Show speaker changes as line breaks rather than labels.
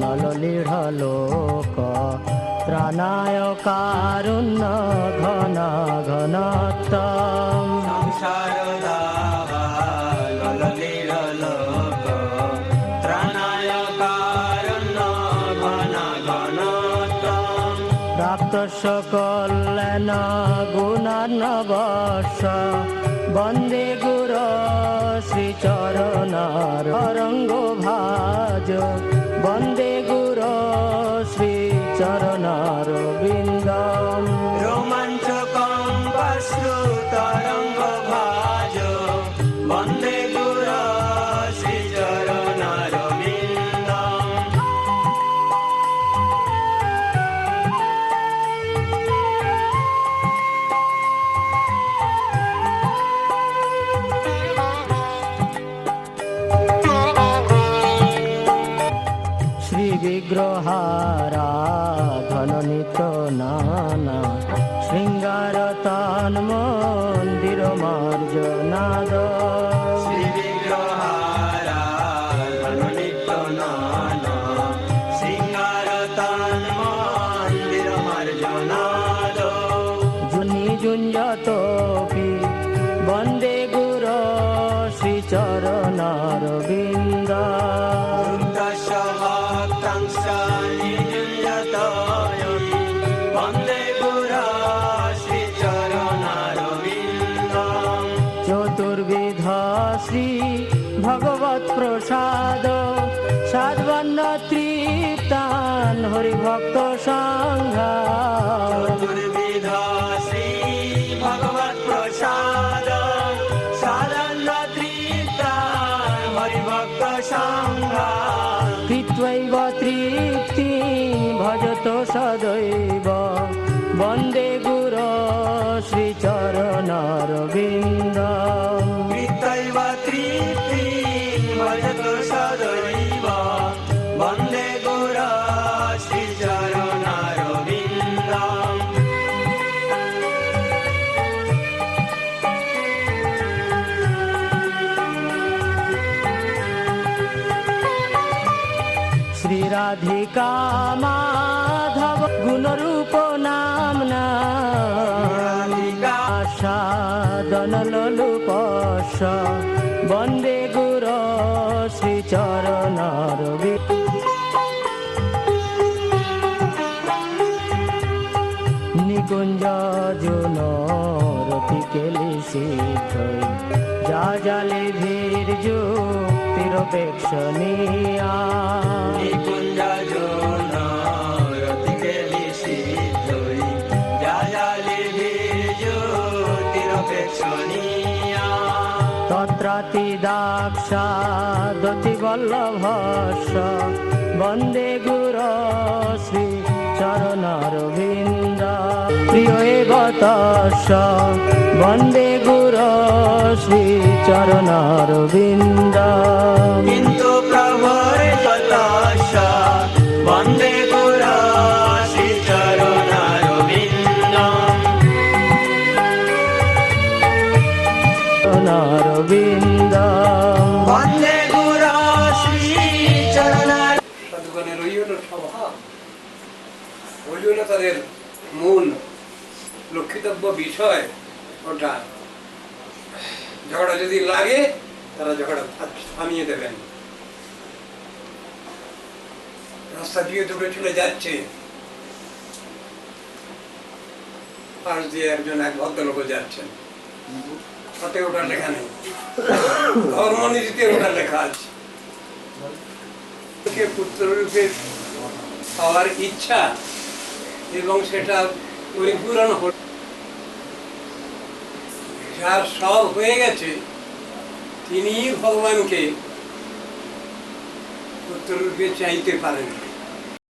নললীঢ়লোক ত্রাণায় কারুণ্য ঘন ঘনত্বম
সংসার দাবা নললীঢ়লোক ত্রাণায় কারুণ্য ঘন ঘনত্বম
প্রাপ্তস্য কল্যাণ গুণার্ণবস্য বন্দে গুরো শ্রীচরণার রঙ্গ ভাজ বন্দে গুরো শ্রীচরণার বিন্দম
রোমাঞ্চকং পাশ্রু তরঙ্গ ভাজ বন্দে গুরো শ্রীচরণার বিন্দম
বিগ্রহারাধন নিত নানা শৃঙ্গার তান মন্দির মার্জনাদ
শ্রী বিগ্রহারাধন নিত্য নানা শৃঙ্গার তান মন্দির মার্জনাদ
জুনি জুঞ্জতপি বন্দে গুর শ্রীচরণার বিন্দ চতুর্বিধ শ্রী ভগবৎ প্রসাদ সাধবন্ন তৃপ্তান হরিভক্ত সংঘা
চতুর্বিধ শ্রী ভগবৎ প্রসাদ সাধবন্ন তৃপ্তান হরিভক্ত সংঘা
কৃত্বৈব তৃপ্তি ভজত সদৈব বন্দে গুর শ্রীচরণার বিন্দ
কৃতৈব তৃপ্তি ভজত সদৈব বন্দে গুর শ্রীচরণার বিন্দম
শ্রীরাধিকা মাধব গুণরূপ নামনা সাদন লোলুপস্য বন্দে গুর শ্রীচরণার নিকুঞ্জ জুনরতি কেলিসিদ্ধৈ যা জালে ধীর যুক্তিরপেক্ষণীয়া
নিকুঞ্জ জুনরতি কেলিসিদ্ধৈ যা জালে ধীর যুক্তিরপেক্ষণীয়া
তত্রাতি দাক্ষাদতি বল্লভস্য বন্দে গুর শ্রী চরণার বিন্দ প্রিয় এব তস্য বন্দে গুর শ্রী চরণার বিন্দ
কিন্তু প্রভুরে তস্য বন্দে গুর শ্রীচরণার বিন্দম
চরণার বিন্দ
বন্দে গুর শ্রীচরণার সাধুগণের ওই হলো স্বভাব, ওই হলো তাদের মূল লক্ষিতব্য বিষয়। ওটা ঝগড়া যদি লাগে তারা ঝগড়া থামিয়ে দেবেন। রাস্তা দিয়ে দূরে চলে যাচ্ছে, পাশ দিয়ে একজন এক ভদ্রলোক যাচ্ছেন, তাতে ওটা লেখা নেই, ধর্মনীতিতে ওটা লেখা আছে পুত্ররূপে পাওয়ার ইচ্ছা এবং সেটা পরিপূরণ হল, যার সব হয়ে গেছে তিনি ভগবানকে পুত্ররূপে চাইতে পারেন।